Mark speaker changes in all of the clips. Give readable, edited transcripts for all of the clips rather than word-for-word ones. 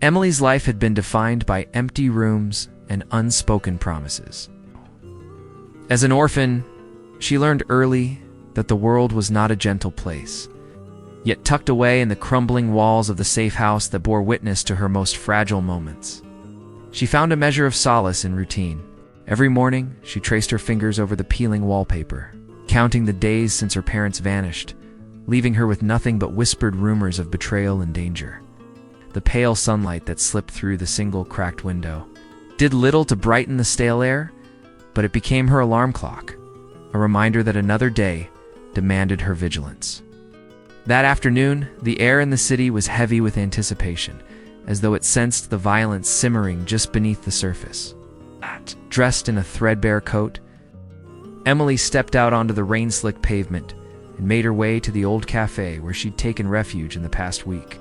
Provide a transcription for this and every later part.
Speaker 1: Emily's life had been defined by empty rooms and unspoken promises. As an orphan, she learned early that the world was not a gentle place. Yet tucked away in the crumbling walls of the safe house that bore witness to her most fragile moments, she found a measure of solace in routine. Every morning, she traced her fingers over the peeling wallpaper, counting the days since her parents vanished, leaving her with nothing but whispered rumors of betrayal and danger. The pale sunlight that slipped through the single cracked window did little to brighten the stale air, but it became her alarm clock, a reminder that another day demanded her vigilance. That afternoon, the air in the city was heavy with anticipation, as though it sensed the violence simmering just beneath the surface. Dressed in a threadbare coat, Emily stepped out onto the rain-slicked pavement and made her way to the old café where she'd taken refuge in the past week.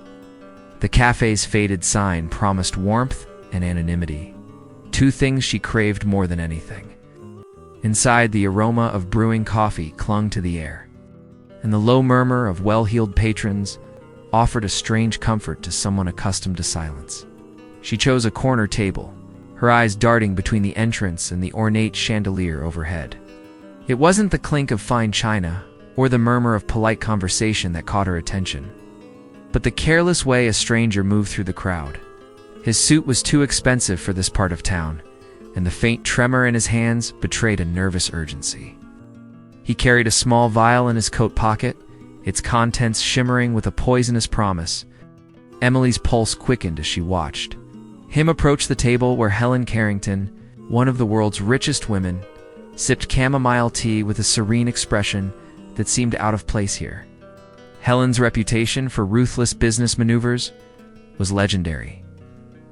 Speaker 1: The café's faded sign promised warmth and anonymity, two things she craved more than anything. Inside, the aroma of brewing coffee clung to the air, and the low murmur of well-heeled patrons offered a strange comfort to someone accustomed to silence. She chose a corner table, her eyes darting between the entrance and the ornate chandelier overhead. It wasn't the clink of fine china or the murmur of polite conversation that caught her attention, but the careless way a stranger moved through the crowd. His suit was too expensive for this part of town, and the faint tremor in his hands betrayed a nervous urgency. He carried a small vial in his coat pocket, its contents shimmering with a poisonous promise. Emily's pulse quickened as she watched him approach the table where Helen Carrington, one of the world's richest women, sipped chamomile tea with a serene expression that seemed out of place here. Helen's reputation for ruthless business maneuvers was legendary.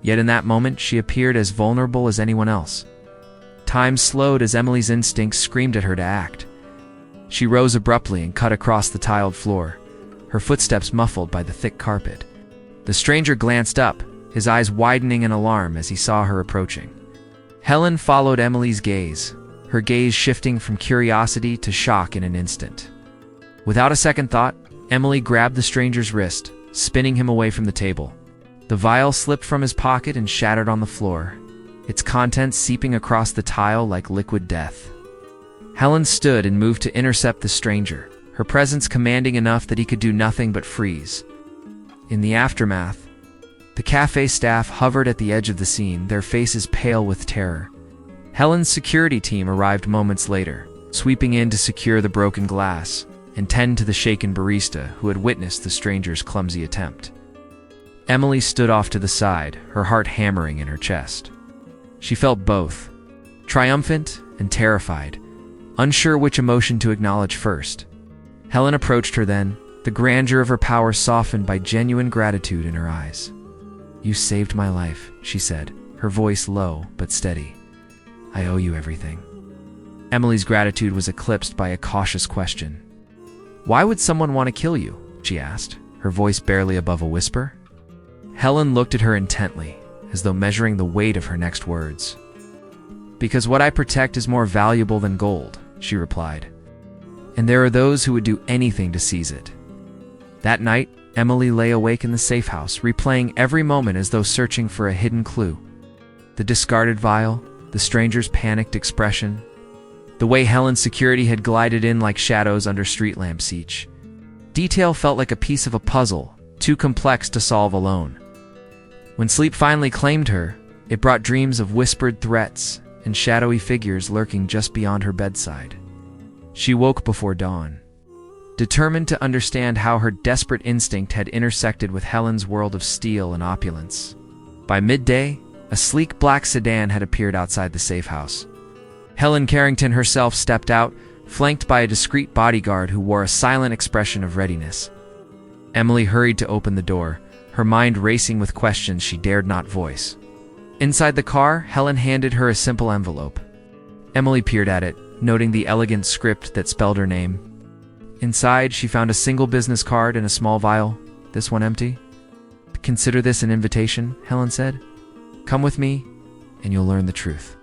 Speaker 1: Yet in that moment, she appeared as vulnerable as anyone else. Time slowed as Emily's instincts screamed at her to act. She rose abruptly and cut across the tiled floor, her footsteps muffled by the thick carpet. The stranger glanced up, his eyes widening in alarm as he saw her approaching. Helen followed Emily's gaze, her gaze shifting from curiosity to shock in an instant. Without a second thought, Emily grabbed the stranger's wrist, spinning him away from the table. The vial slipped from his pocket and shattered on the floor, its contents seeping across the tile like liquid death. Helen stood and moved to intercept the stranger, her presence commanding enough that he could do nothing but freeze. In the aftermath, the cafe staff hovered at the edge of the scene, their faces pale with terror. Helen's security team arrived moments later, sweeping in to secure the broken glass and tend to the shaken barista who had witnessed the stranger's clumsy attempt. Emily stood off to the side, her heart hammering in her chest. She felt both, triumphant and terrified, unsure which emotion to acknowledge first. Helen approached her then, the grandeur of her power softened by genuine gratitude in her eyes. "You saved my life," she said, her voice low but steady. "I owe you everything." Emily's gratitude was eclipsed by a cautious question. "Why would someone want to kill you?" she asked, her voice barely above a whisper. Helen looked at her intently, as though measuring the weight of her next words. "Because what I protect is more valuable than gold," she replied. "And there are those who would do anything to seize it." That night, Emily lay awake in the safe house, replaying every moment as though searching for a hidden clue. The discarded vial, the stranger's panicked expression, the way Helen's security had glided in like shadows under street lamps each. Detail felt like a piece of a puzzle, too complex to solve alone. When sleep finally claimed her, it brought dreams of whispered threats and shadowy figures lurking just beyond her bedside. She woke before dawn, determined to understand how her desperate instinct had intersected with Helen's world of steel and opulence. By midday, a sleek black sedan had appeared outside the safe house. Helen Carrington herself stepped out, flanked by a discreet bodyguard who wore a silent expression of readiness. Emily hurried to open the door, her mind racing with questions she dared not voice. Inside the car, Helen handed her a simple envelope. Emily peered at it, noting the elegant script that spelled her name. Inside, she found a single business card and a small vial, this one empty. "Consider this an invitation," Helen said. "Come with me, and you'll learn the truth."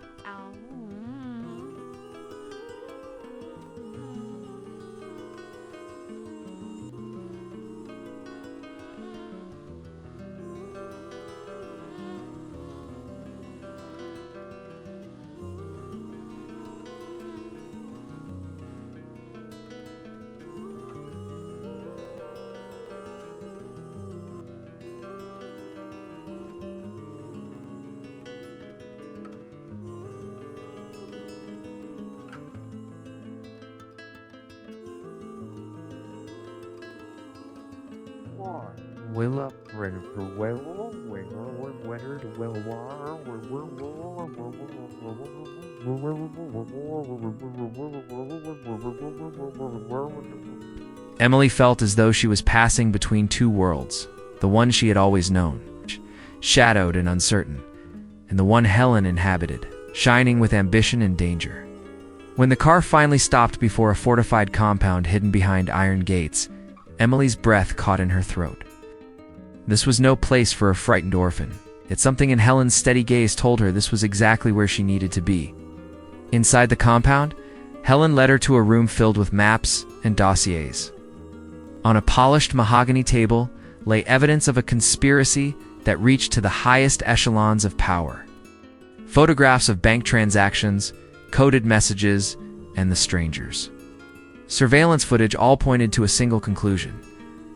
Speaker 1: Emily felt as though she was passing between two worlds, the one she had always known, shadowed and uncertain, and the one Helen inhabited, shining with ambition and danger. When the car finally stopped before a fortified compound hidden behind iron gates, Emily's breath caught in her throat. This was no place for a frightened orphan, yet something in Helen's steady gaze told her this was exactly where she needed to be. Inside the compound, Helen led her to a room filled with maps and dossiers. On a polished mahogany table lay evidence of a conspiracy that reached to the highest echelons of power. Photographs of bank transactions, coded messages, and the strangers. Surveillance footage all pointed to a single conclusion.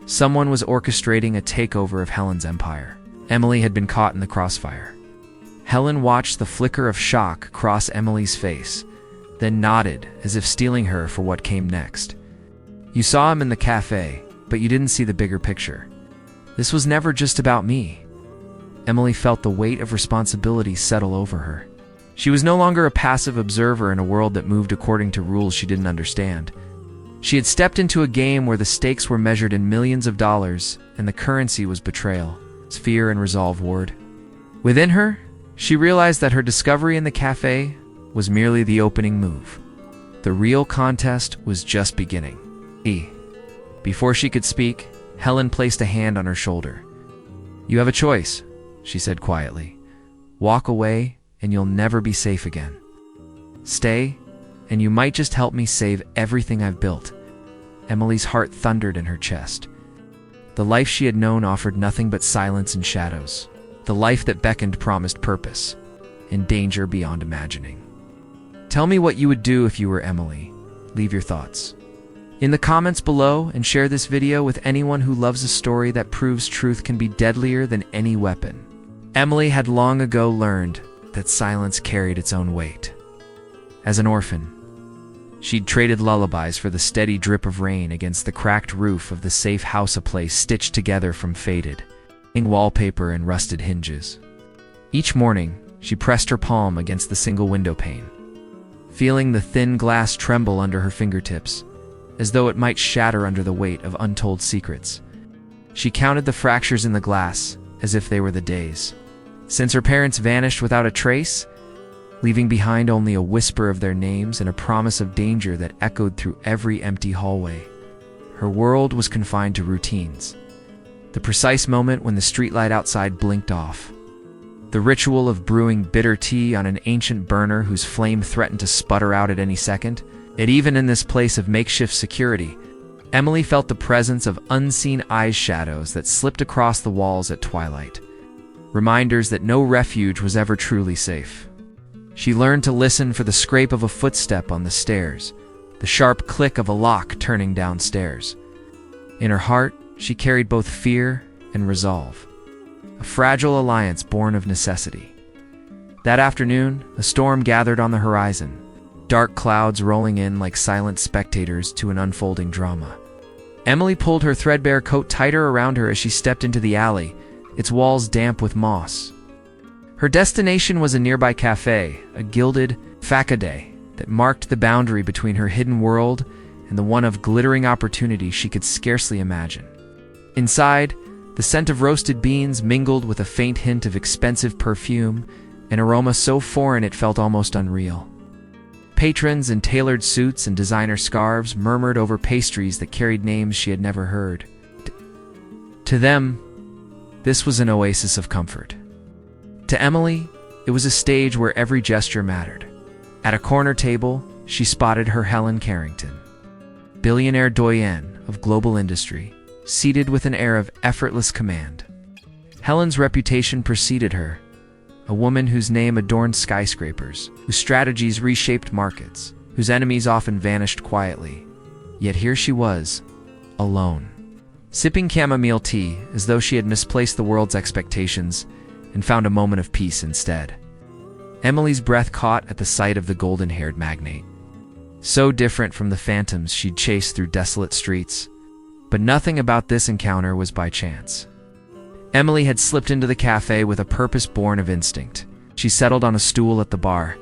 Speaker 1: Someone was orchestrating a takeover of Helen's empire. Emily had been caught in the crossfire. Helen watched the flicker of shock cross Emily's face, then nodded as if steeling her for what came next. You saw him in the café, but you didn't see the bigger picture. This was never just about me. Emily felt the weight of responsibility settle over her. She was no longer a passive observer in a world that moved according to rules she didn't understand. She had stepped into a game where the stakes were measured in millions of dollars, and the currency was betrayal, fear, and resolve warred. Within her, she realized that her discovery in the cafe was merely the opening move. The real contest was just beginning. Before she could speak, Helen placed a hand on her shoulder. "You have a choice," she said quietly. "Walk away, and you'll never be safe again. Stay, and you might just help me save everything I've built." Emily's heart thundered in her chest. The life she had known offered nothing but silence and shadows. The life that beckoned promised purpose and danger beyond imagining. Tell me what you would do if you were Emily. Leave your thoughts in the comments below and share this video with anyone who loves a story that proves truth can be deadlier than any weapon. Emily had long ago learned that silence carried its own weight. As an orphan, she'd traded lullabies for the steady drip of rain against the cracked roof of the safe house, a place stitched together from faded wallpaper and rusted hinges. Each morning, she pressed her palm against the single window pane, feeling the thin glass tremble under her fingertips, as though it might shatter under the weight of untold secrets. She counted the fractures in the glass as if they were the days since her parents vanished without a trace, leaving behind only a whisper of their names and a promise of danger that echoed through every empty hallway. Her world was confined to routines. The precise moment when the streetlight outside blinked off. The ritual of brewing bitter tea on an ancient burner whose flame threatened to sputter out at any second. Yet even in this place of makeshift security, Emily felt the presence of unseen eye shadows that slipped across the walls at twilight. Reminders that no refuge was ever truly safe. She learned to listen for the scrape of a footstep on the stairs, the sharp click of a lock turning downstairs. In her heart, she carried both fear and resolve, a fragile alliance born of necessity. That afternoon, a storm gathered on the horizon, dark clouds rolling in like silent spectators to an unfolding drama. Emily pulled her threadbare coat tighter around her as she stepped into the alley, its walls damp with moss. Her destination was a nearby cafe, a gilded facade that marked the boundary between her hidden world and the one of glittering opportunity she could scarcely imagine. Inside, the scent of roasted beans mingled with a faint hint of expensive perfume, an aroma so foreign it felt almost unreal. Patrons in tailored suits and designer scarves murmured over pastries that carried names she had never heard. To them, this was an oasis of comfort. To Emily, it was a stage where every gesture mattered. At a corner table, she spotted her Helen Carrington, billionaire doyenne of global industry, seated with an air of effortless command. Helen's reputation preceded her, a woman whose name adorned skyscrapers, whose strategies reshaped markets, whose enemies often vanished quietly. Yet here she was, alone, sipping chamomile tea as though she had misplaced the world's expectations and found a moment of peace instead. Emily's breath caught at the sight of the golden-haired magnate. So different from the phantoms she'd chased through desolate streets, But nothing about this encounter was by chance. Emily had slipped into the cafe with a purpose born of instinct. She settled on a stool at the bar.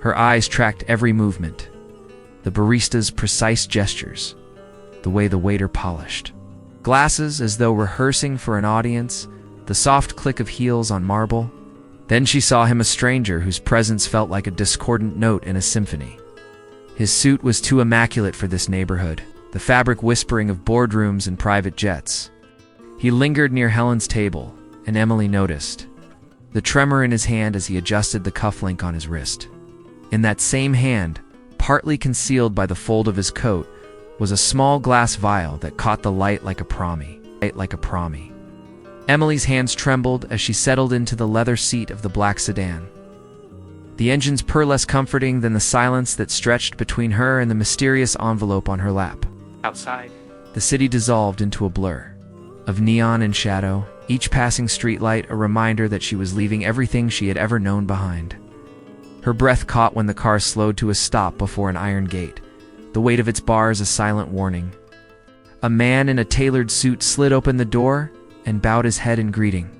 Speaker 1: Her eyes tracked every movement, the barista's precise gestures, the way the waiter polished glasses as though rehearsing for an audience, the soft click of heels on marble. Then she saw him, a stranger whose presence felt like a discordant note in a symphony. His suit was too immaculate for this neighborhood, the fabric whispering of boardrooms and private jets. He lingered near Helen's table, and Emily noticed the tremor in his hand as he adjusted the cufflink on his wrist. In that same hand, partly concealed by the fold of his coat, was a small glass vial that caught the light like a promi. Emily's hands trembled as she settled into the leather seat of the black sedan. The engines purr less comforting than the silence that stretched between her and the mysterious envelope on her lap.
Speaker 2: Outside,
Speaker 1: The city dissolved into a blur of neon and shadow, each passing streetlight a reminder that she was leaving everything she had ever known behind. Her breath caught when the car slowed to a stop before an iron gate, the weight of its bars a silent warning. A man in a tailored suit slid open the door and bowed his head in greeting,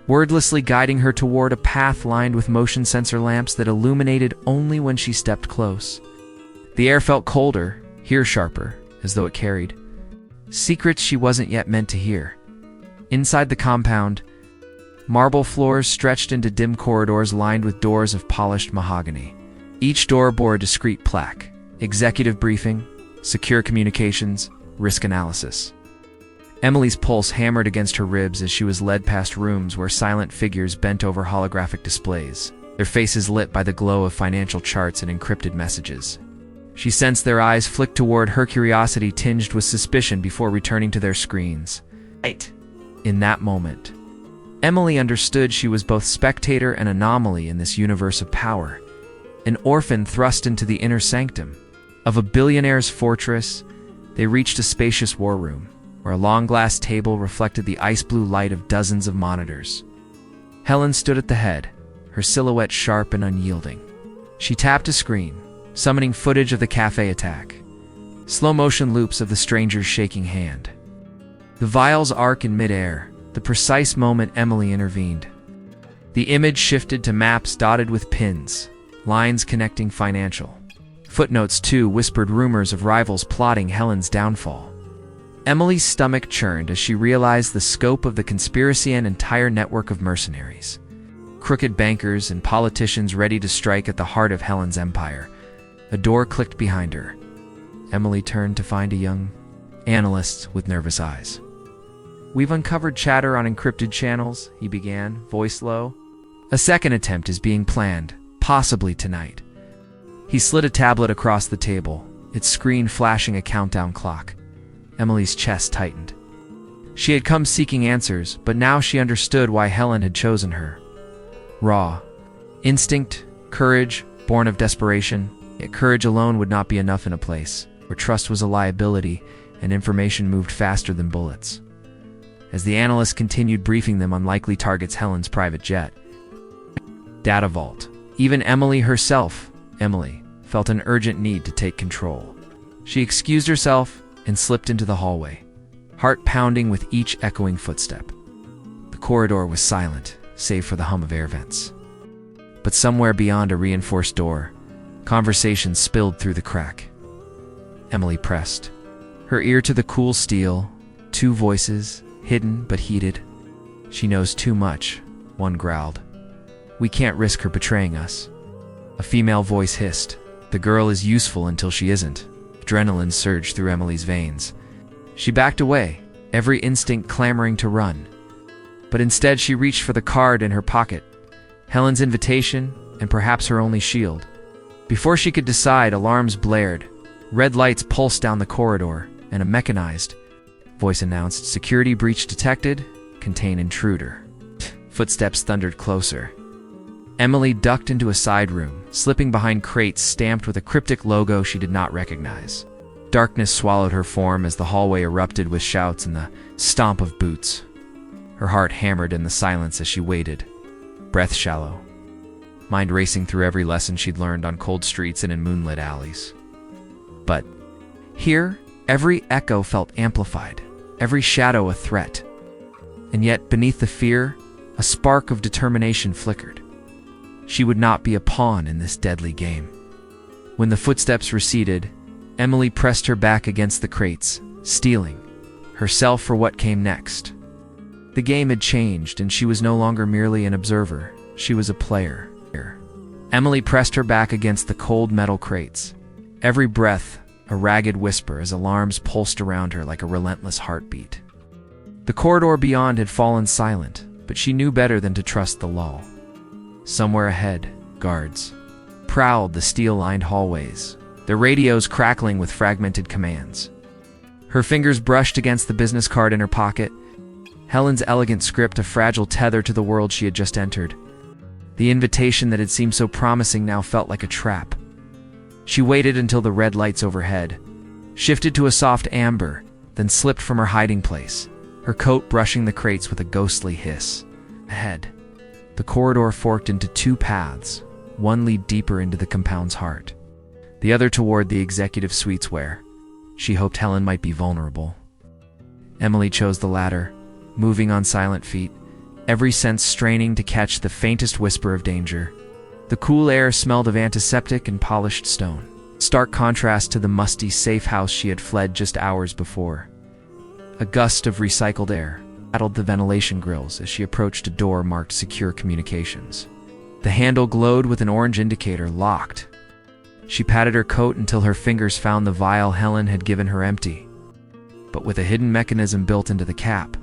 Speaker 1: wordlessly guiding her toward a path lined with motion sensor lamps that illuminated only when she stepped close. The air felt colder, here sharper, as though it carried secrets she wasn't yet meant to hear. Inside the compound, marble floors stretched into dim corridors lined with doors of polished mahogany. Each door bore a discreet plaque: executive briefing, secure communications, risk analysis. Emily's pulse hammered against her ribs as she was led past rooms where silent figures bent over holographic displays, their faces lit by the glow of financial charts and encrypted messages. She sensed their eyes flick toward her, curiosity tinged with suspicion before returning to their screens.
Speaker 2: right.
Speaker 1: In that moment, Emily understood she was both spectator and anomaly in this universe of power, an orphan thrust into the inner sanctum of a billionaire's fortress. They reached a spacious war room, where a long glass table reflected the ice-blue light of dozens of monitors. Helen stood at the head, her silhouette sharp and unyielding. She tapped a screen, summoning footage of the cafe attack, slow-motion loops of the stranger's shaking hand. The vial's arc in midair, the precise moment Emily intervened. The image shifted to maps dotted with pins, lines connecting financial. Footnotes too whispered rumors of rivals plotting Helen's downfall. Emily's stomach churned as she realized the scope of the conspiracy, an entire network of mercenaries, crooked bankers and politicians ready to strike at the heart of Helen's empire. A door clicked behind her. Emily turned to find a young analyst with nervous eyes. "We've uncovered chatter on encrypted channels," he began, voice low. "A second attempt is being planned, possibly tonight." He slid a tablet across the table, its screen flashing a countdown clock. Emily's chest tightened. She had come seeking answers, but now she understood why Helen had chosen her. Raw instinct, courage, born of desperation. Yet courage alone would not be enough in a place where trust was a liability and information moved faster than bullets. As the analyst continued briefing them on likely targets, Helen's private jet, data vault, even Emily herself, felt an urgent need to take control. She excused herself and slipped into the hallway, heart pounding with each echoing footstep. The corridor was silent, save for the hum of air vents. But somewhere beyond a reinforced door, conversation spilled through the crack. Emily pressed her ear to the cool steel, two voices, hidden but heated. "She knows too much," one growled. "We can't risk her betraying us." A female voice hissed, "The girl is useful until she isn't." Adrenaline surged through Emily's veins. She backed away, every instinct clamoring to run. But instead she reached for the card in her pocket, Helen's invitation, and perhaps her only shield. Before she could decide, alarms blared. Red lights pulsed down the corridor, and a mechanized voice announced, "Security breach detected. Contain intruder." Footsteps thundered closer. Emily ducked into a side room, slipping behind crates stamped with a cryptic logo she did not recognize. Darkness swallowed her form as the hallway erupted with shouts and the stomp of boots. Her heart hammered in the silence as she waited, breath shallow, mind racing through every lesson she'd learned on cold streets and in moonlit alleys. But here, Every echo felt amplified, every shadow a threat. And yet, beneath the fear, a spark of determination flickered. She would not be a pawn in this deadly game. When the footsteps receded, Emily pressed her back against the crates, steeling herself for what came next. The game had changed, and she was no longer merely an observer. She was a player. Emily pressed her back against the cold metal crates. Every breath a ragged whisper as alarms pulsed around her like a relentless heartbeat. The corridor beyond had fallen silent, but she knew better than to trust the lull. Somewhere ahead, guards prowled the steel-lined hallways, their radios crackling with fragmented commands. Her fingers brushed against the business card in her pocket, Helen's elegant script a fragile tether to the world she had just entered. The invitation that had seemed so promising now felt like a trap. She waited until the red lights overhead shifted to a soft amber, then slipped from her hiding place, her coat brushing the crates with a ghostly hiss. Ahead, the corridor forked into two paths, one lead deeper into the compound's heart, the other toward the executive suites where she hoped Helen might be vulnerable. Emily chose the latter, moving on silent feet, every sense straining to catch the faintest whisper of danger. The cool air smelled of antiseptic and polished stone, stark contrast to the musty safe house she had fled just hours before. A gust of recycled air rattled the ventilation grills as she approached a door marked Secure Communications. The handle glowed with an orange indicator, locked. She patted her coat until her fingers found the vial Helen had given her empty, but with a hidden mechanism built into the cap.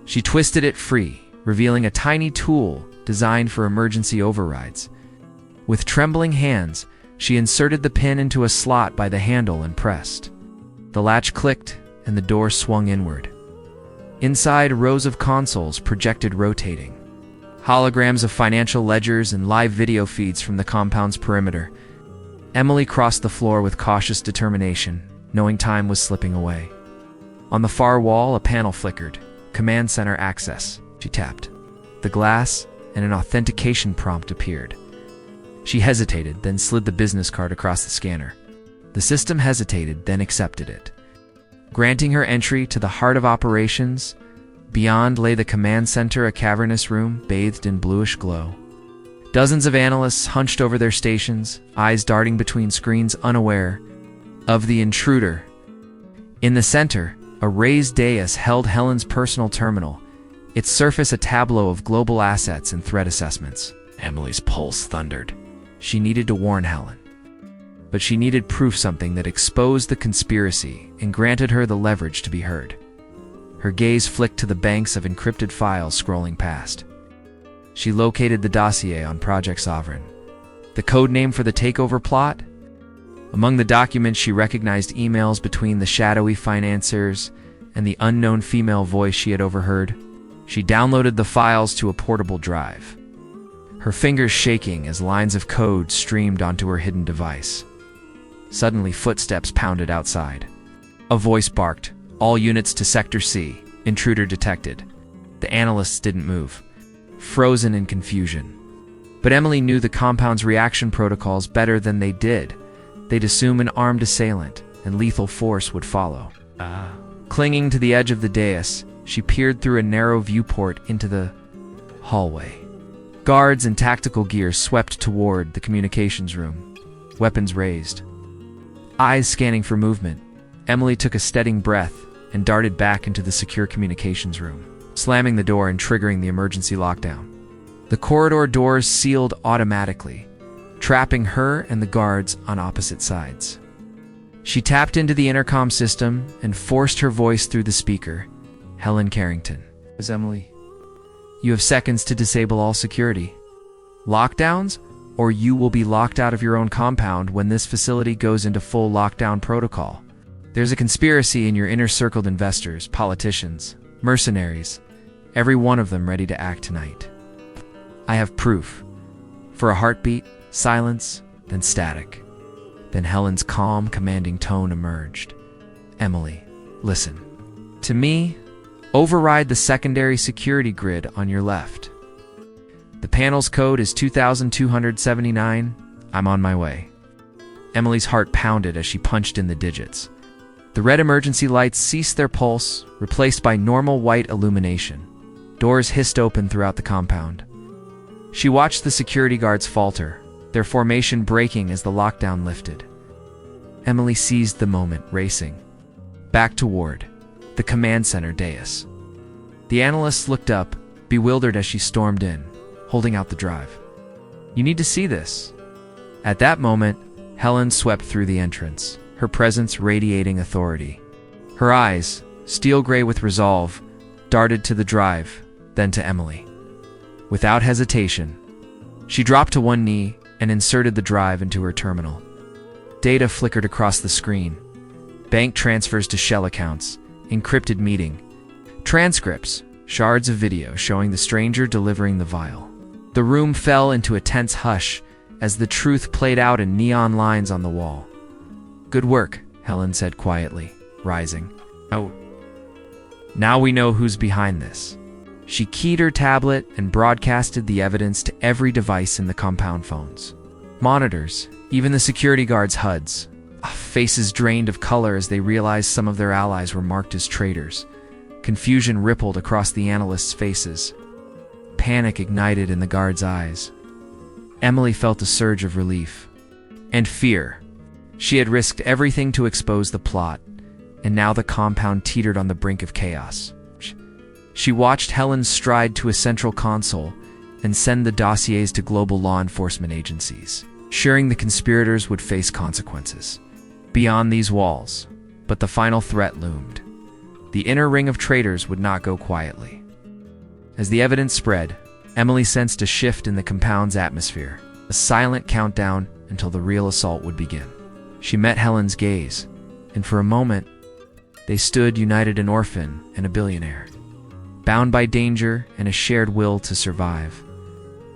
Speaker 1: She twisted it free, revealing a tiny tool designed for emergency overrides. With trembling hands, she inserted the pin into a slot by the handle and pressed. The latch clicked, and the door swung inward. Inside, rows of consoles projected rotating, holograms of financial ledgers and live video feeds from the compound's perimeter. Emily crossed the floor with cautious determination, knowing time was slipping away. On the far wall, a panel flickered. Command Center access. She tapped the glass, and an authentication prompt appeared. She hesitated, then slid the business card across the scanner. The system hesitated, then accepted it, granting her entry to the heart of operations. Beyond lay the command center, a cavernous room bathed in bluish glow. Dozens of analysts hunched over their stations, eyes darting between screens, unaware of the intruder. In the center, a raised dais held Helen's personal terminal, its surface a tableau of global assets and threat assessments. Emily's pulse thundered. She needed to warn Helen, but she needed proof, something that exposed the conspiracy and granted her the leverage to be heard. Her gaze flicked to the banks of encrypted files scrolling past. She located the dossier on Project Sovereign, the code name for the takeover plot. Among the documents, she recognized emails between the shadowy financiers and the unknown female voice she had overheard. She downloaded the files to a portable drive, her fingers shaking as lines of code streamed onto her hidden device. Suddenly, footsteps pounded outside. A voice barked, "All units to Sector C, intruder detected." The analysts didn't move, frozen in confusion. But Emily knew the compound's reaction protocols better than they did. They'd assume an armed assailant, and lethal force would follow. Clinging to the edge of the dais, she peered through a narrow viewport into the hallway. Guards in tactical gear swept toward the communications room, weapons raised. Eyes scanning for movement, Emily took a steadying breath and darted back into the secure communications room, slamming the door and triggering the emergency lockdown. The corridor doors sealed automatically, trapping her and the guards on opposite sides. She tapped into the intercom system and forced her voice through the speaker. "Helen Carrington. Is Emily? You have seconds to disable all security. Lockdowns, or you will be locked out of your own compound when this facility goes into full lockdown protocol. There's a conspiracy in your inner-circled investors, politicians, mercenaries, every one of them ready to act tonight. I have proof." For a heartbeat, silence, then static. Then Helen's calm, commanding tone emerged. "Emily, listen. To me, override the secondary security grid on your left. The panel's code is 2279. I'm on my way." Emily's heart pounded as she punched in the digits. The red emergency lights ceased their pulse, replaced by normal white illumination. Doors hissed open throughout the compound. She watched the security guards falter, their formation breaking as the lockdown lifted. Emily seized the moment, racing back toward the command center dais. The analysts looked up, bewildered as she stormed in, holding out the drive. "You need to see this." At that moment, Helen swept through the entrance, her presence radiating authority. Her eyes, steel gray with resolve, darted to the drive, then to Emily. Without hesitation, she dropped to one knee and inserted the drive into her terminal. Data flickered across the screen. Bank transfers to shell accounts, encrypted meeting, transcripts, shards of video showing the stranger delivering the vial. The room fell into a tense hush as the truth played out in neon lines on the wall. "Good work," Helen said quietly, rising. "Oh, now we know who's behind this." She keyed her tablet and broadcasted the evidence to every device in the compound phones. Monitors, even the security guards' HUDs. Faces drained of color as they realized some of their allies were marked as traitors. Confusion rippled across the analysts' faces. Panic ignited in the guards' eyes. Emily felt a surge of relief and fear. She had risked everything to expose the plot, and now the compound teetered on the brink of chaos. She watched Helen stride to a central console and send the dossiers to global law enforcement agencies, assuring the conspirators would face consequences beyond these walls. But the final threat loomed. The inner ring of traitors would not go quietly. As the evidence spread, Emily sensed a shift in the compound's atmosphere, a silent countdown until the real assault would begin. She met Helen's gaze, and for a moment, they stood united, an orphan and a billionaire, bound by danger and a shared will to survive.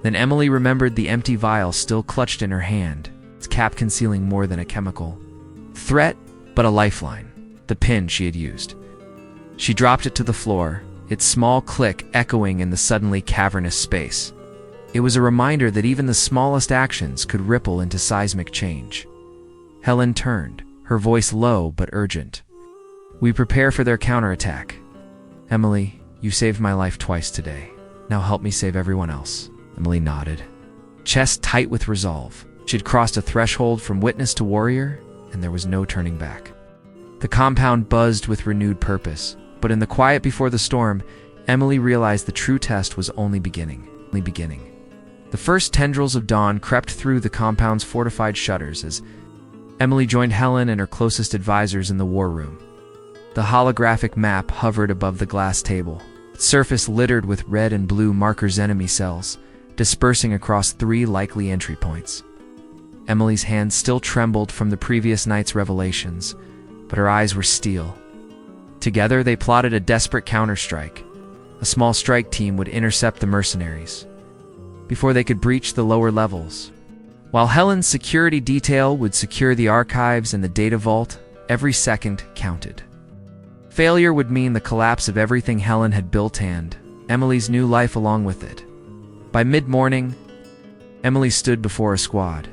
Speaker 1: Then Emily remembered the empty vial still clutched in her hand, its cap concealing more than a chemical threat, but a lifeline, the pin she had used. She dropped it to the floor, its small click echoing in the suddenly cavernous space. It was a reminder that even the smallest actions could ripple into seismic change. Helen turned, her voice low but urgent. "We prepare for their counterattack. Emily, you saved my life twice today. Now help me save everyone else." Emily nodded, chest tight with resolve. She had crossed a threshold from witness to warrior, and there was no turning back. The compound buzzed with renewed purpose, but in the quiet before the storm, Emily realized the true test was only beginning. The first tendrils of dawn crept through the compound's fortified shutters as Emily joined Helen and her closest advisors in the war room. The holographic map hovered above the glass table, its surface littered with red and blue markers, enemy cells, dispersing across 3 likely entry points. Emily's hands still trembled from the previous night's revelations, but her eyes were steel. Together, they plotted a desperate counterstrike. A small strike team would intercept the mercenaries before they could breach the lower levels, while Helen's security detail would secure the archives and the data vault. Every second counted. Failure would mean the collapse of everything Helen had built and Emily's new life along with it. By mid-morning, Emily stood before a squad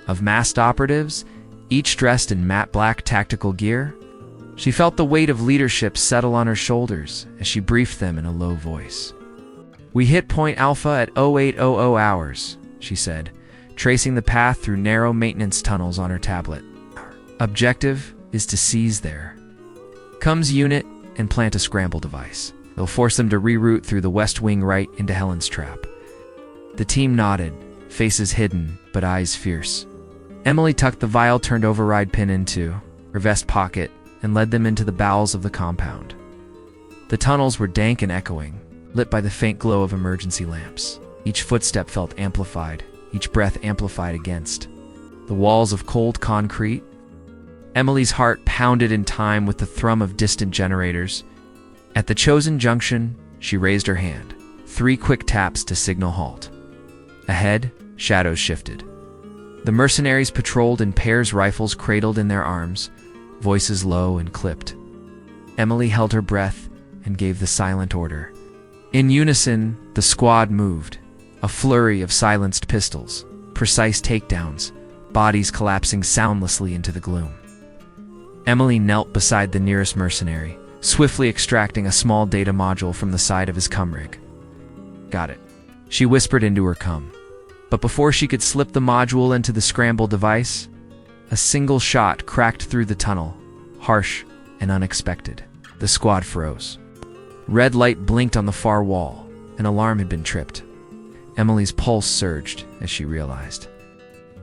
Speaker 1: of masked operatives, each dressed in matte black tactical gear. She felt the weight of leadership settle on her shoulders as she briefed them in a low voice. "We hit Point Alpha at 0800 hours, she said, tracing the path through narrow maintenance tunnels on her tablet. "Objective is to seize there. Comes unit and plant a scramble device. They'll force them to reroute through the west wing right into Helen's trap." The team nodded, faces hidden, but eyes fierce. Emily tucked the vial-turned override pin into her vest pocket and led them into the bowels of the compound. The tunnels were dank and echoing, lit by the faint glow of emergency lamps. Each footstep felt amplified, each breath amplified against the walls of cold concrete. Emily's heart pounded in time with the thrum of distant generators. At the chosen junction, she raised her hand, 3 quick taps to signal halt. Ahead, shadows shifted. The mercenaries patrolled in pairs, rifles cradled in their arms, voices low and clipped. Emily held her breath and gave the silent order. In unison, the squad moved, a flurry of silenced pistols, precise takedowns, bodies collapsing soundlessly into the gloom. Emily knelt beside the nearest mercenary, swiftly extracting a small data module from the side of his rig. "Got it," she whispered into her cum. But before she could slip the module into the scramble device, a single shot cracked through the tunnel, harsh and unexpected. The squad froze. Red light blinked on the far wall. An alarm had been tripped. Emily's pulse surged as she realized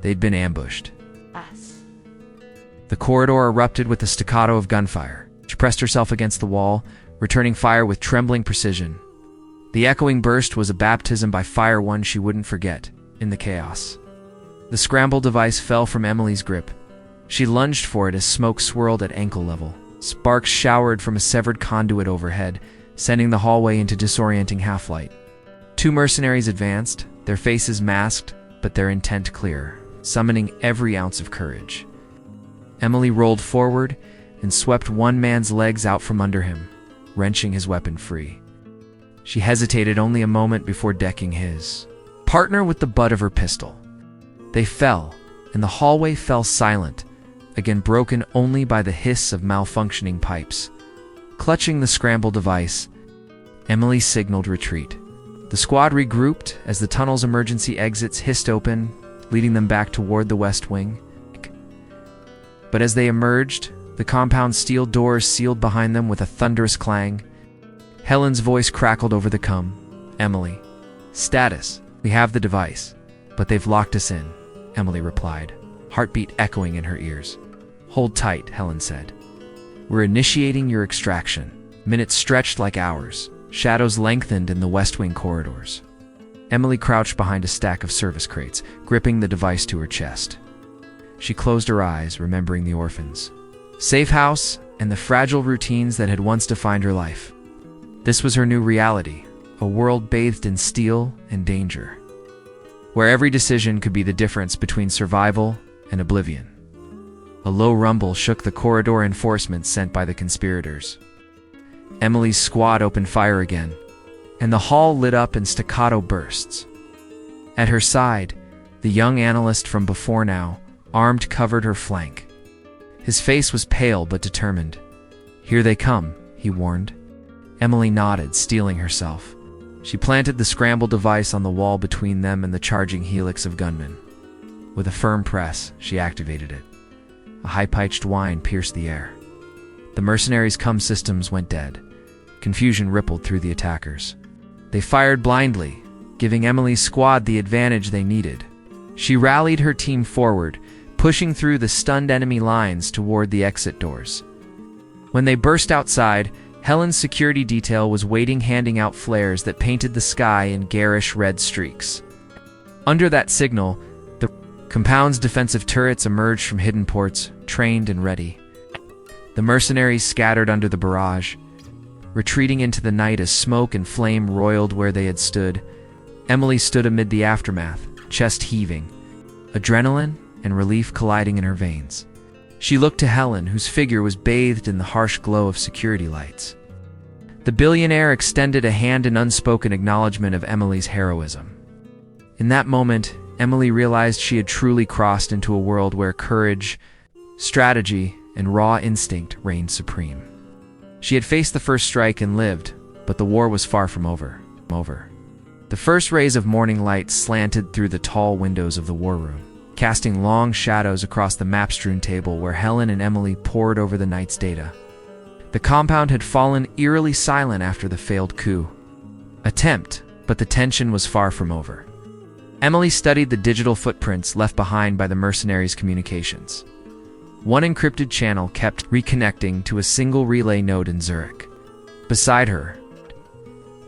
Speaker 1: they'd been ambushed. The corridor erupted with the staccato of gunfire. She pressed herself against the wall, returning fire with trembling precision. The echoing burst was a baptism by fire, one she wouldn't forget in the chaos. The scramble device fell from Emily's grip. She lunged for it as smoke swirled at ankle level. Sparks showered from a severed conduit overhead, sending the hallway into disorienting half-light. 2 mercenaries advanced, their faces masked, but their intent clear, summoning every ounce of courage. Emily rolled forward and swept one man's legs out from under him, wrenching his weapon free. She hesitated only a moment before decking his partner with the butt of her pistol. They fell, and the hallway fell silent, again broken only by the hiss of malfunctioning pipes. Clutching the scramble device, Emily signaled retreat. The squad regrouped as the tunnel's emergency exits hissed open, leading them back toward the west wing. But as they emerged, the compound's steel doors sealed behind them with a thunderous clang. Helen's voice crackled over the cum. "Emily, status. We have the device, but they've locked us in," Emily replied, heartbeat echoing in her ears. "Hold tight," Helen said. "We're initiating your extraction." Minutes stretched like hours. Shadows lengthened in the West Wing corridors. Emily crouched behind a stack of service crates, gripping the device to her chest. She closed her eyes, remembering the orphans, safe house, and the fragile routines that had once defined her life. This was her new reality, a world bathed in steel and danger, where every decision could be the difference between survival and oblivion. A low rumble shook the corridor reinforcements sent by the conspirators. Emily's squad opened fire again, and the hall lit up in staccato bursts. At her side, the young analyst from before now, armed, covered her flank. His face was pale but determined. "Here they come," he warned. Emily nodded, steeling herself. She planted the scramble device on the wall between them and the charging helix of gunmen. With a firm press, she activated it. A high-pitched whine pierced the air. The mercenaries' cum systems went dead. Confusion rippled through the attackers. They fired blindly, giving Emily's squad the advantage they needed. She rallied her team forward, pushing through the stunned enemy lines toward the exit doors. When they burst outside, Helen's security detail was waiting, handing out flares that painted the sky in garish red streaks. Under that signal, the compound's defensive turrets emerged from hidden ports, trained and ready. The mercenaries scattered under the barrage, retreating into the night as smoke and flame roiled where they had stood. Emily stood amid the aftermath, chest heaving, adrenaline and relief colliding in her veins. She looked to Helen, whose figure was bathed in the harsh glow of security lights. The billionaire extended a hand in unspoken acknowledgement of Emily's heroism. In that moment, Emily realized she had truly crossed into a world where courage, strategy, and raw instinct reigned supreme. She had faced the first strike and lived, but the war was far from over. The first rays of morning light slanted through the tall windows of the war room, casting long shadows across the map-strewn table where Helen and Emily pored over the night's data. The compound had fallen eerily silent after the failed coup attempt, but the tension was far from over. Emily studied the digital footprints left behind by the mercenaries' communications. One encrypted channel kept reconnecting to a single relay node in Zurich. Beside her,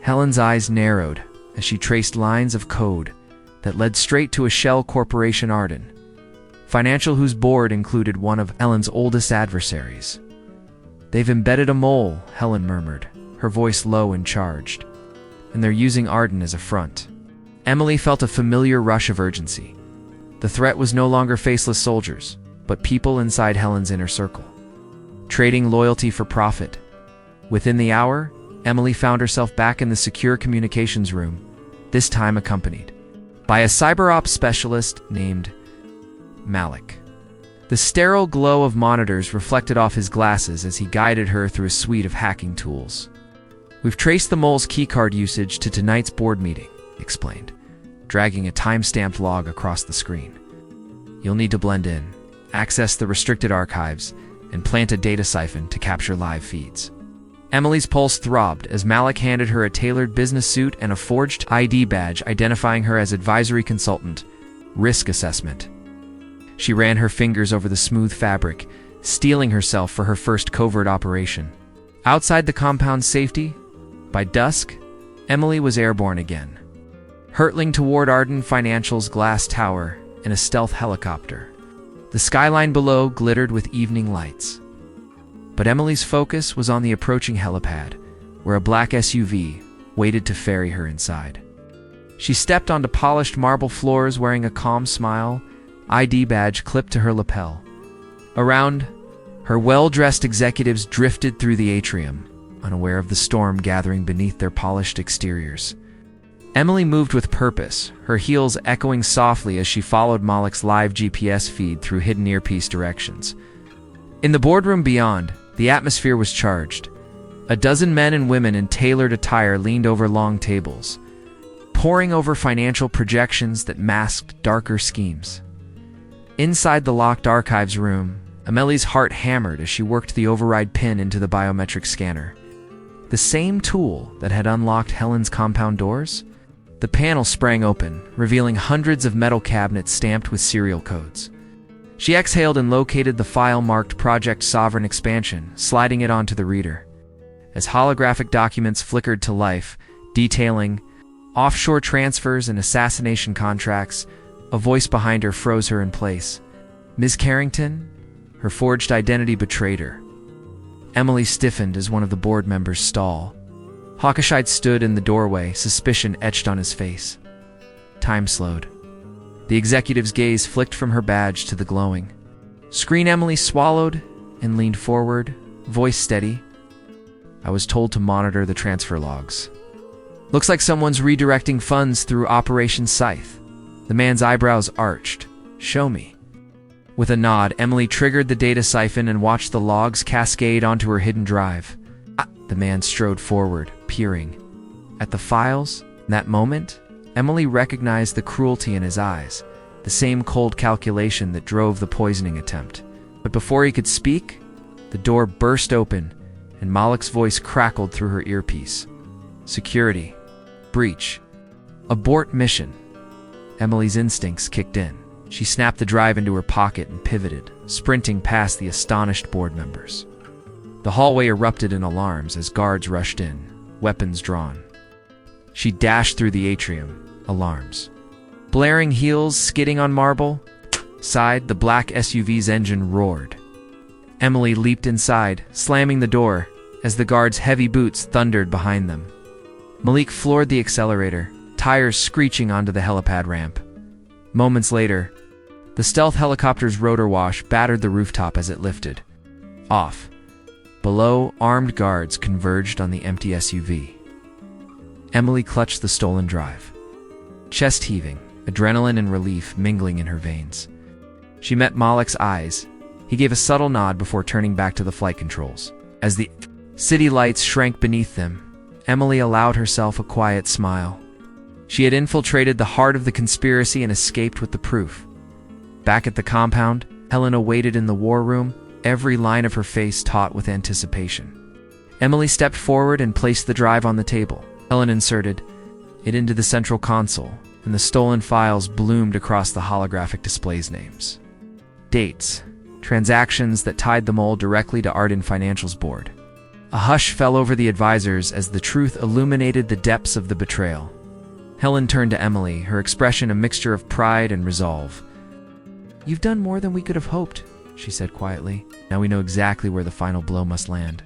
Speaker 1: Helen's eyes narrowed as she traced lines of code that led straight to a shell corporation, Arden, financial, whose board included one of Helen's oldest adversaries. "They've embedded a mole," Helen murmured, her voice low and charged, "and they're using Arden as a front." Emily felt a familiar rush of urgency. The threat was no longer faceless soldiers, but people inside Helen's inner circle, trading loyalty for profit. Within the hour, Emily found herself back in the secure communications room, this time accompanied by a cyber ops specialist named Malik. The sterile glow of monitors reflected off his glasses as he guided her through a suite of hacking tools. "We've traced the mole's keycard usage to tonight's board meeting," he explained, dragging a time-stamped log across the screen. "You'll need to blend in, access the restricted archives, and plant a data siphon to capture live feeds." Emily's pulse throbbed as Malik handed her a tailored business suit and a forged ID badge identifying her as advisory consultant, risk assessment. She ran her fingers over the smooth fabric, steeling herself for her first covert operation. Outside the compound's safety, by dusk, Emily was airborne again, hurtling toward Arden Financial's glass tower in a stealth helicopter. The skyline below glittered with evening lights. But Emily's focus was on the approaching helipad, where a black SUV waited to ferry her inside. She stepped onto polished marble floors wearing a calm smile, ID badge clipped to her lapel. Around her, well-dressed executives drifted through the atrium, unaware of the storm gathering beneath their polished exteriors. Emily moved with purpose, her heels echoing softly as she followed Malik's live GPS feed through hidden earpiece directions. In the boardroom beyond, the atmosphere was charged. A dozen men and women in tailored attire leaned over long tables, poring over financial projections that masked darker schemes. Inside the locked archives room, Emily's heart hammered as she worked the override pin into the biometric scanner. The same tool that had unlocked Helen's compound doors? The panel sprang open, revealing hundreds of metal cabinets stamped with serial codes. She exhaled and located the file marked Project Sovereign Expansion, sliding it onto the reader. As holographic documents flickered to life, detailing offshore transfers and assassination contracts, a voice behind her froze her in place. "Ms. Carrington?" Her forged identity betrayed her. Emily stiffened as one of the board members stalled. Hawkeshide stood in the doorway, suspicion etched on his face. Time slowed. The executive's gaze flicked from her badge to the glowing screen. Emily swallowed and leaned forward, voice steady. "I was told to monitor the transfer logs. Looks like someone's redirecting funds through Operation Scythe." The man's eyebrows arched. "Show me." With a nod, Emily triggered the data siphon and watched the logs cascade onto her hidden drive. The man strode forward, peering at the files. In that moment, Emily recognized the cruelty in his eyes, the same cold calculation that drove the poisoning attempt. But before he could speak, the door burst open, and Malik's voice crackled through her earpiece. "Security. Breach. Abort mission." Emily's instincts kicked in. She snapped the drive into her pocket and pivoted, sprinting past the astonished board members. The hallway erupted in alarms as guards rushed in, weapons drawn. She dashed through the atrium, alarms. Blaring heels skidding on marble. Side, the black SUV's engine roared. Emily leaped inside, slamming the door, as the guards' heavy boots thundered behind them. Malik floored the accelerator, tires screeching onto the helipad ramp. Moments later, the stealth helicopter's rotor wash battered the rooftop as it lifted. Off. Below, armed guards converged on the empty SUV. Emily clutched the stolen drive. Chest heaving, adrenaline and relief mingling in her veins. She met Malik's eyes. He gave a subtle nod before turning back to the flight controls. As the city lights shrank beneath them, Emily allowed herself a quiet smile. She had infiltrated the heart of the conspiracy and escaped with the proof. Back at the compound, Helen awaited in the war room, every line of her face taut with anticipation. Emily stepped forward and placed the drive on the table. Helen inserted it into the central console, and the stolen files bloomed across the holographic display's names. Dates, transactions that tied them all directly to Arden Financial's board. A hush fell over the advisors as the truth illuminated the depths of the betrayal. Helen turned to Emily, her expression a mixture of pride and resolve. "You've done more than we could have hoped," she said quietly. "Now we know exactly where the final blow must land."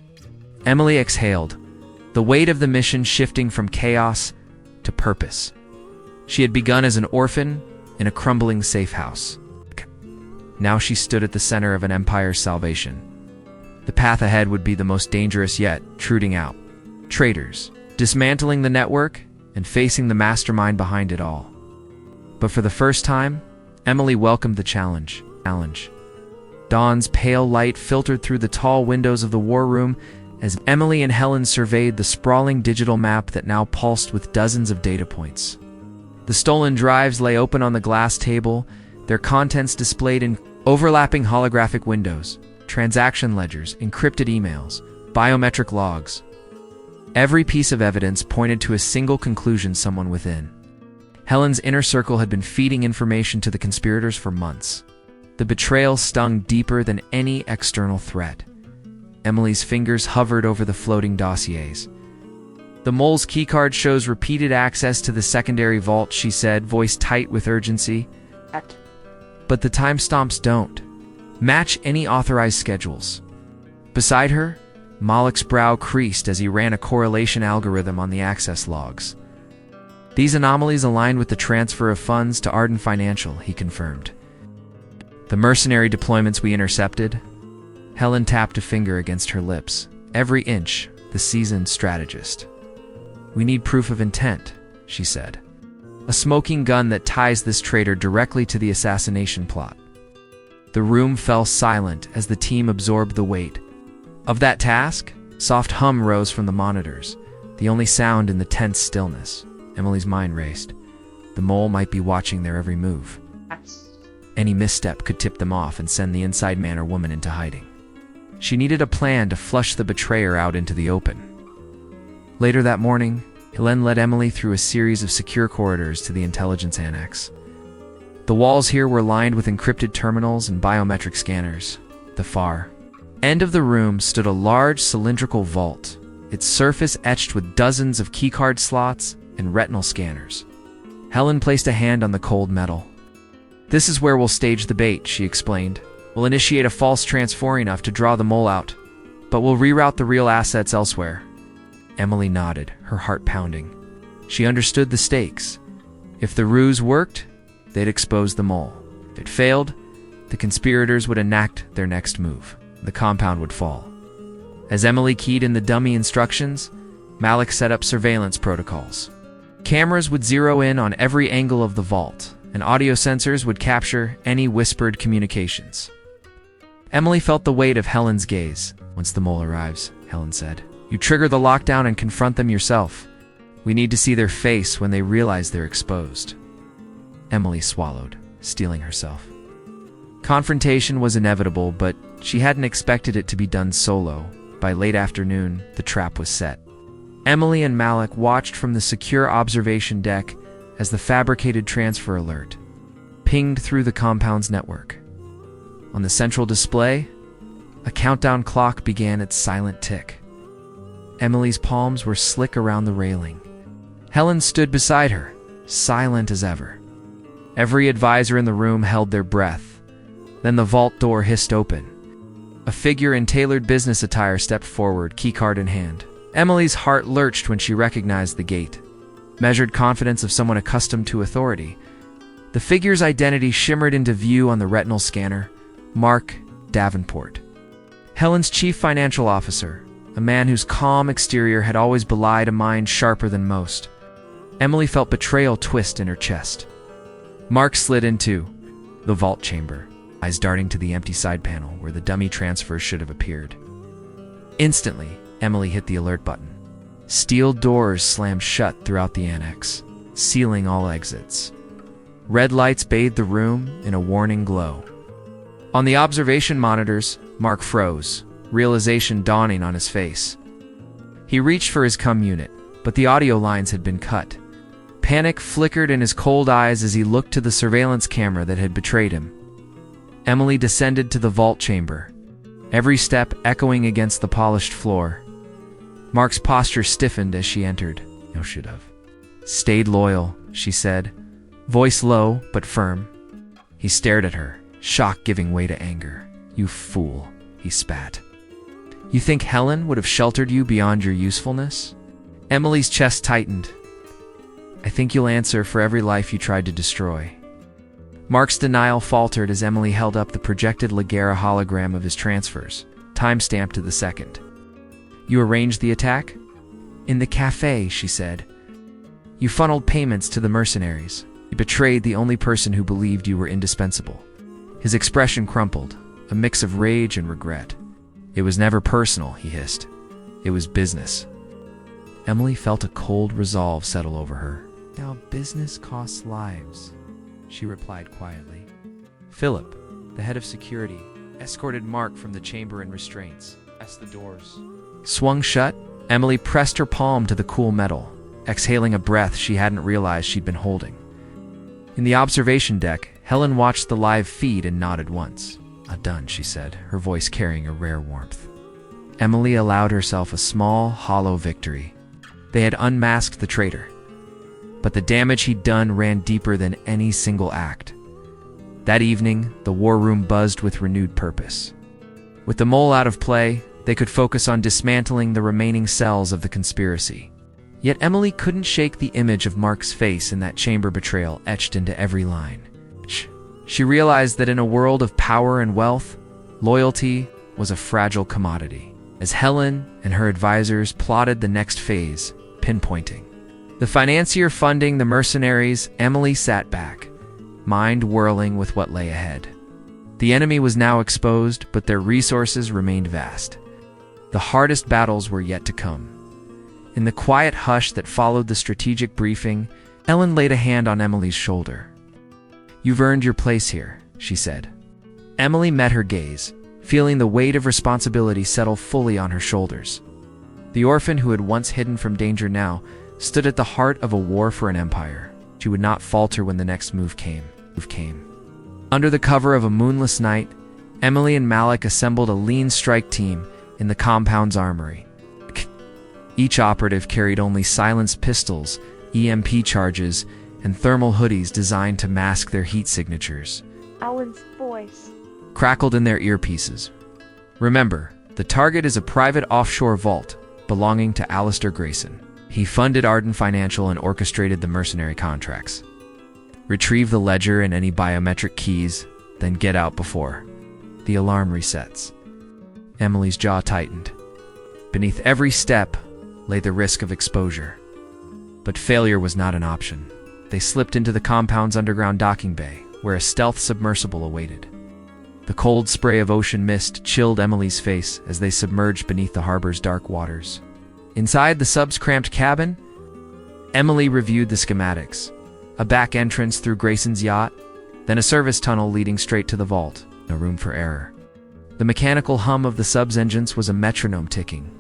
Speaker 1: Emily exhaled, the weight of the mission shifting from chaos to purpose. She had begun as an orphan in a crumbling safe house. Now she stood at the center of an empire's salvation. The path ahead would be the most dangerous yet, rooting out traitors, dismantling the network, and facing the mastermind behind it all. But for the first time, Emily welcomed the challenge. Dawn's pale light filtered through the tall windows of the war room as Emily and Helen surveyed the sprawling digital map that now pulsed with dozens of data points. The stolen drives lay open on the glass table, their contents displayed in overlapping holographic windows, transaction ledgers, encrypted emails, biometric logs. Every piece of evidence pointed to a single conclusion: someone within. Helen's inner circle had been feeding information to the conspirators for months. The betrayal stung deeper than any external threat. Emily's fingers hovered over the floating dossiers. "The mole's keycard shows repeated access to the secondary vault," she said, voice tight with urgency. "But the timestamps don't match any authorized schedules." Beside her, Malik's brow creased as he ran a correlation algorithm on the access logs. "These anomalies align with the transfer of funds to Arden Financial," he confirmed. "The mercenary deployments we intercepted?" Helen tapped a finger against her lips. "Every inch," the seasoned strategist. "We need proof of intent," she said. "A smoking gun that ties this traitor directly to the assassination plot." The room fell silent as the team absorbed the weight of that task. Soft hum rose from the monitors, the only sound in the tense stillness. Emily's mind raced. The mole might be watching their every move. Any misstep could tip them off and send the inside man or woman into hiding. She needed a plan to flush the betrayer out into the open. Later that morning, Helen led Emily through a series of secure corridors to the intelligence annex. The walls here were lined with encrypted terminals and biometric scanners. At the far end of the room stood a large cylindrical vault, its surface etched with dozens of keycard slots and retinal scanners. Helen placed a hand on the cold metal. "This is where we'll stage the bait," she explained. "We'll initiate a false transfer enough to draw the mole out, but we'll reroute the real assets elsewhere." Emily nodded, her heart pounding. She understood the stakes. If the ruse worked, they'd expose the mole. If it failed, the conspirators would enact their next move. The compound would fall. As Emily keyed in the dummy instructions, Malik set up surveillance protocols. Cameras would zero in on every angle of the vault, and audio sensors would capture any whispered communications. Emily felt the weight of Helen's gaze. "Once the mole arrives," Helen said, "you trigger the lockdown and confront them yourself. We need to see their face when they realize they're exposed." Emily swallowed, steeling herself. Confrontation was inevitable, but she hadn't expected it to be done solo. By late afternoon, the trap was set. Emily and Malik watched from the secure observation deck as the fabricated transfer alert pinged through the compound's network. On the central display, a countdown clock began its silent tick. Emily's palms were slick around the railing. Helen stood beside her, silent as ever. Every advisor in the room held their breath. Then the vault door hissed open. A figure in tailored business attire stepped forward, keycard in hand. Emily's heart lurched when she recognized the gait. Measured confidence of someone accustomed to authority. The figure's identity shimmered into view on the retinal scanner: Mark Davenport. Helen's chief financial officer, a man whose calm exterior had always belied a mind sharper than most. Emily felt betrayal twist in her chest. Mark slid into the vault chamber, eyes darting to the empty side panel where the dummy transfer should have appeared. Instantly, Emily hit the alert button. Steel doors slammed shut throughout the annex, sealing all exits. Red lights bathed the room in a warning glow. On the observation monitors, Mark froze, realization dawning on his face. He reached for his comm unit, but the audio lines had been cut. Panic flickered in his cold eyes as he looked to the surveillance camera that had betrayed him. Emily descended to the vault chamber, every step echoing against the polished floor. Mark's posture stiffened as she entered. "No, should have stayed loyal," she said, voice low but firm. He stared at her, shock giving way to anger. "You fool," he spat. "You think Helen would have sheltered you beyond your usefulness?" Emily's chest tightened. "I think you'll answer for every life you tried to destroy." Mark's denial faltered as Emily held up the projected Ligera hologram of his transfers, time-stamped to the second. "You arranged the attack?" "In the café," she said. "You funneled payments to the mercenaries. You betrayed the only person who believed you were indispensable." His expression crumpled. a mix of rage and regret. It was never personal, he hissed. It was business. Emily felt a cold resolve settle over her. Now business costs lives, she replied quietly. Philip, the head of security, escorted Mark from the chamber in restraints. As the doors swung shut, Emily pressed her palm to the cool metal, exhaling a breath she hadn't realized she'd been holding. In the observation deck, Helen watched the live feed and nodded once. Done, she said, her voice carrying a rare warmth. Emily allowed herself a small, hollow victory. They had unmasked the traitor, but the damage he'd done ran deeper than any single act. That evening, the war room buzzed with renewed purpose. With the mole out of play, they could focus on dismantling the remaining cells of the conspiracy. Yet Emily couldn't shake the image of Mark's face in that chamber betrayal etched into every line. She realized that in a world of power and wealth, loyalty was a fragile commodity. As Helen and her advisors plotted the next phase, pinpointing the financier funding the mercenaries, Emily sat back, mind whirling with what lay ahead. The enemy was now exposed, but their resources remained vast. The hardest battles were yet to come. In the quiet hush that followed the strategic briefing, Ellen laid a hand on Emily's shoulder. "You've earned your place here," she said. Emily met her gaze, feeling the weight of responsibility settle fully on her shoulders. The orphan who had once hidden from danger now stood at the heart of a war for an empire. She would not falter when the next move came. Under the cover of a moonless night, Emily and Malik assembled a lean strike team in the compound's armory. Each operative carried only silenced pistols, EMP charges, and thermal hoodies designed to mask their heat signatures.
Speaker 2: Alan's voice
Speaker 1: crackled in their earpieces. Remember, the target is a private offshore vault belonging to Alistair Grayson. He funded Arden Financial and orchestrated the mercenary contracts. Retrieve the ledger and any biometric keys, then get out before the alarm resets. Emily's jaw tightened. Beneath every step lay the risk of exposure. But failure was not an option. They slipped into the compound's underground docking bay, where a stealth submersible awaited. The cold spray of ocean mist chilled Emily's face as they submerged beneath the harbor's dark waters. Inside the sub's cramped cabin, Emily reviewed the schematics. A back entrance through Grayson's yacht, then a service tunnel leading straight to the vault. No room for error. The mechanical hum of the sub's engines was a metronome ticking.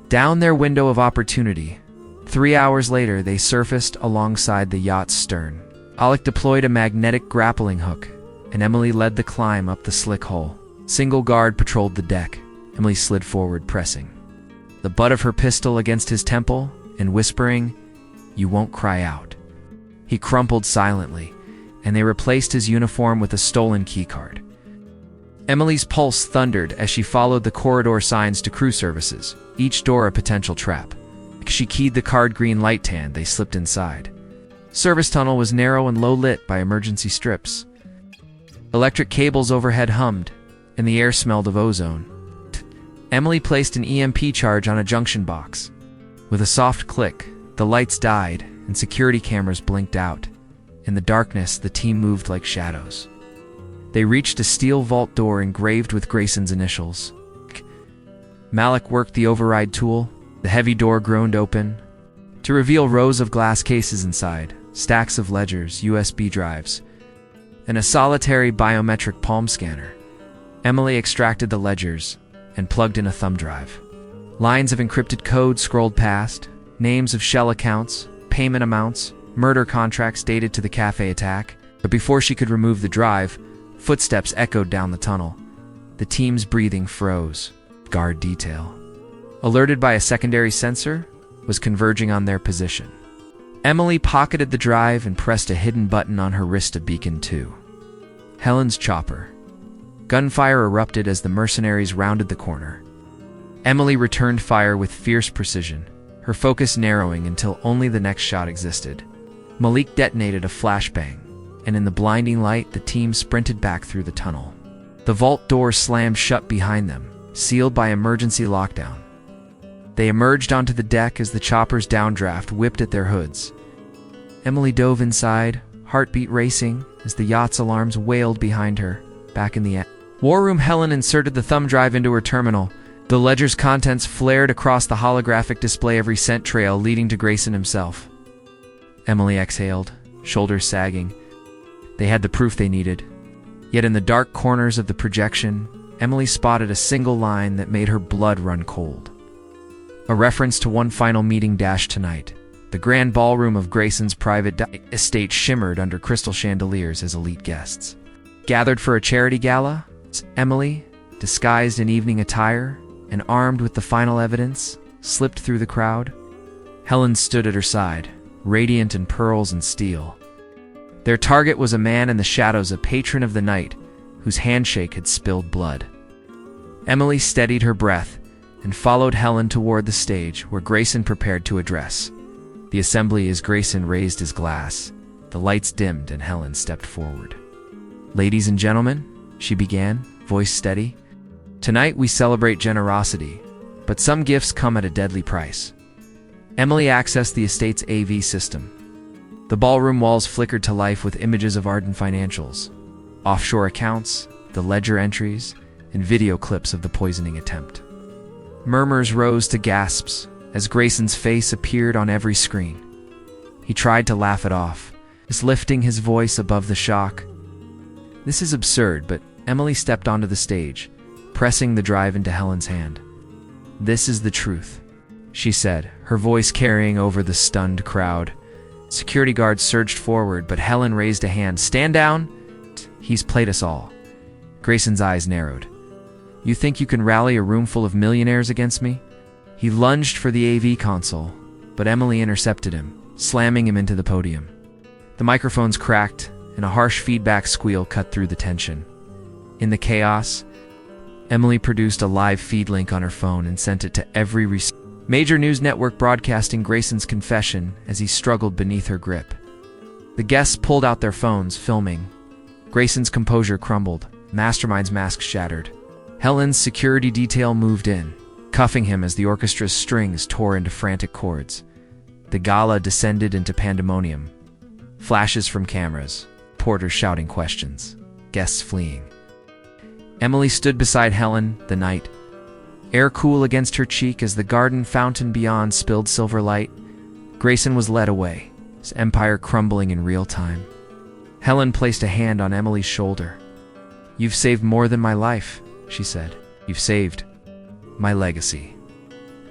Speaker 1: Down their window of opportunity, 3 hours later, they surfaced alongside the yacht's stern. Alec deployed a magnetic grappling hook, and Emily led the climb up the slick hull. Single guard patrolled the deck. Emily slid forward, pressing the butt of her pistol against his temple and whispering, "You won't cry out." He crumpled silently, and they replaced his uniform with a stolen keycard. Emily's pulse thundered as she followed the corridor signs to crew services, each door a potential trap. She keyed the card green light tan. They slipped inside. Service tunnel was narrow and low lit by emergency strips. Electric cables overhead hummed, and the air smelled of ozone. Emily placed an EMP charge on a junction box. With a soft click, the lights died and security cameras blinked out. In the darkness, the team moved like shadows. They reached a steel vault door engraved with Grayson's initials. Malik worked the override tool. The heavy door groaned open to reveal rows of glass cases inside, stacks of ledgers, USB drives, and a solitary biometric palm scanner. Emily extracted the ledgers and plugged in a thumb drive. Lines of encrypted code scrolled past, names of shell accounts, payment amounts, murder contracts dated to the café attack. But before she could remove the drive, footsteps echoed down the tunnel. The team's breathing froze. Guard detail, alerted by a secondary sensor, was converging on their position. Emily pocketed the drive and pressed a hidden button on her wrist to beacon to Helen's chopper. Gunfire erupted as the mercenaries rounded the corner. Emily returned fire with fierce precision, her focus narrowing until only the next shot existed. Malik detonated a flashbang, and in the blinding light, the team sprinted back through the tunnel. The vault doors slammed shut behind them, sealed by emergency lockdown. They emerged onto the deck as the chopper's downdraft whipped at their hoods. Emily dove inside, heartbeat racing, as the yacht's alarms wailed behind her. Back in the War Room. Helen inserted the thumb drive into her terminal. The ledger's contents flared across the holographic display of recent trail leading to Grayson himself. Emily exhaled, shoulders sagging. They had the proof they needed. Yet in the dark corners of the projection, Emily spotted a single line that made her blood run cold. A reference to one final meeting tonight. The grand ballroom of Grayson's private estate shimmered under crystal chandeliers as elite guests gathered for a charity gala. Emily, disguised in evening attire and armed with the final evidence, slipped through the crowd. Helen stood at her side, radiant in pearls and steel. Their target was a man in the shadows, a patron of the night, whose handshake had spilled blood. Emily steadied her breath and followed Helen toward the stage where Grayson prepared to address the assembly. As Grayson raised his glass, the lights dimmed and Helen stepped forward. "Ladies and gentlemen," she began, voice steady, "tonight we celebrate generosity, but some gifts come at a deadly price." Emily accessed the estate's AV system. The ballroom walls flickered to life with images of ardent financials, offshore accounts, the ledger entries, and video clips of the poisoning attempt. Murmurs rose to gasps as Grayson's face appeared on every screen. He tried to laugh it off, just lifting his voice above the shock. "This is absurd," but Emily stepped onto the stage, pressing the drive into Helen's hand. "This is the truth," she said, her voice carrying over the stunned crowd. Security guards surged forward, but Helen raised a hand. "Stand down! He's played us all." Grayson's eyes narrowed. "You think you can rally a room full of millionaires against me?" He lunged for the AV console, but Emily intercepted him, slamming him into the podium. The microphones cracked, and a harsh feedback squeal cut through the tension. In the chaos, Emily produced a live feed link on her phone and sent it to every major news network broadcasting Grayson's confession as he struggled beneath her grip. The guests pulled out their phones, filming. Grayson's composure crumbled, Mastermind's mask shattered. Helen's security detail moved in, cuffing him as the orchestra's strings tore into frantic chords. The gala descended into pandemonium. Flashes from cameras, porters shouting questions, guests fleeing. Emily stood beside Helen, the night, air cool against her cheek as the garden fountain beyond spilled silver light. Grayson was led away, his empire crumbling in real time. Helen placed a hand on Emily's shoulder. "You've saved more than my life," she said. "You've saved my legacy."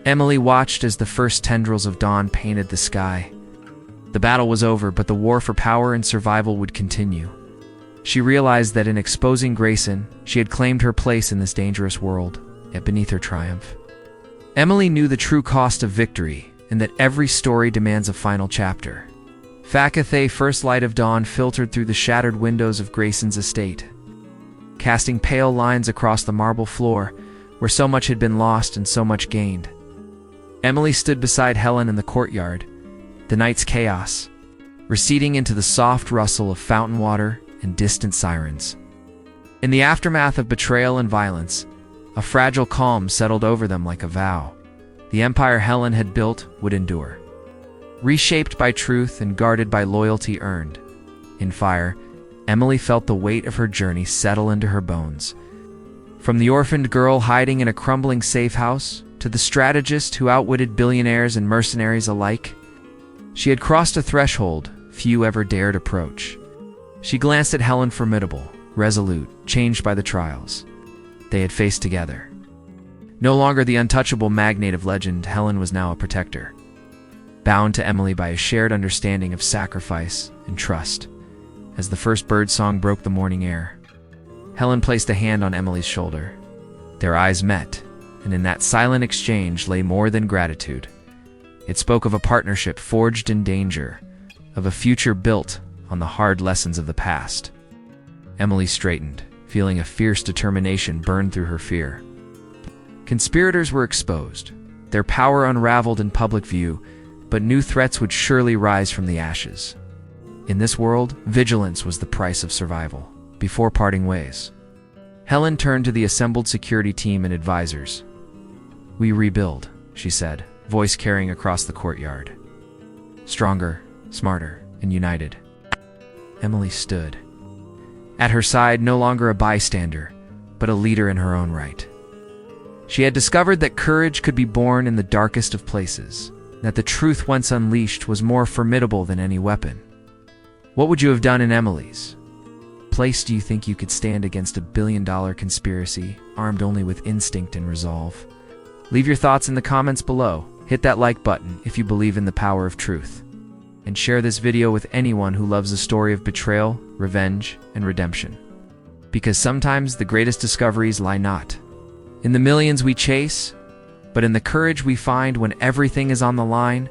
Speaker 1: Emily watched as the first tendrils of dawn painted the sky. The battle was over, but the war for power and survival would continue. She realized that in exposing Grayson, she had claimed her place in this dangerous world, yet beneath her triumph. Emily knew the true cost of victory, and that every story demands a final chapter. Café. First light of dawn filtered through the shattered windows of Grayson's estate, casting pale lines across the marble floor, where so much had been lost and so much gained. Emily stood beside Helen in the courtyard, the night's chaos, receding into the soft rustle of fountain water and distant sirens. In the aftermath of betrayal and violence, a fragile calm settled over them like a vow. The empire Helen had built would endure. Reshaped by truth and guarded by loyalty earned. In fire, Emily felt the weight of her journey settle into her bones. From the orphaned girl hiding in a crumbling safe house to the strategist who outwitted billionaires and mercenaries alike, she had crossed a threshold few ever dared approach. She glanced at Helen, formidable, resolute, changed by the trials they had faced together. No longer the untouchable magnate of legend, Helen was now a protector, bound to Emily by a shared understanding of sacrifice and trust. As the first bird song broke the morning air, Helen placed a hand on Emily's shoulder. Their eyes met, and in that silent exchange lay more than gratitude. It spoke of a partnership forged in danger, of a future built on the hard lessons of the past. Emily straightened, feeling a fierce determination burn through her fear. Conspirators were exposed, their power unraveled in public view, but new threats would surely rise from the ashes. In this world, vigilance was the price of survival. Before parting ways, Helen turned to the assembled security team and advisors. "We rebuild," she said, voice carrying across the courtyard. "Stronger, smarter, and united." Emily stood. At her side, no longer a bystander, but a leader in her own right. She had discovered that courage could be born in the darkest of places, that the truth once unleashed was more formidable than any weapon. What would you have done in Emily's place? Do you think you could stand against a billion-dollar conspiracy, armed only with instinct and resolve? Leave your thoughts in the comments below. Hit that like button if you believe in the power of truth. And share this video with anyone who loves a story of betrayal, revenge, and redemption. Because sometimes the greatest discoveries lie not in the millions we chase, but in the courage we find when everything is on the line.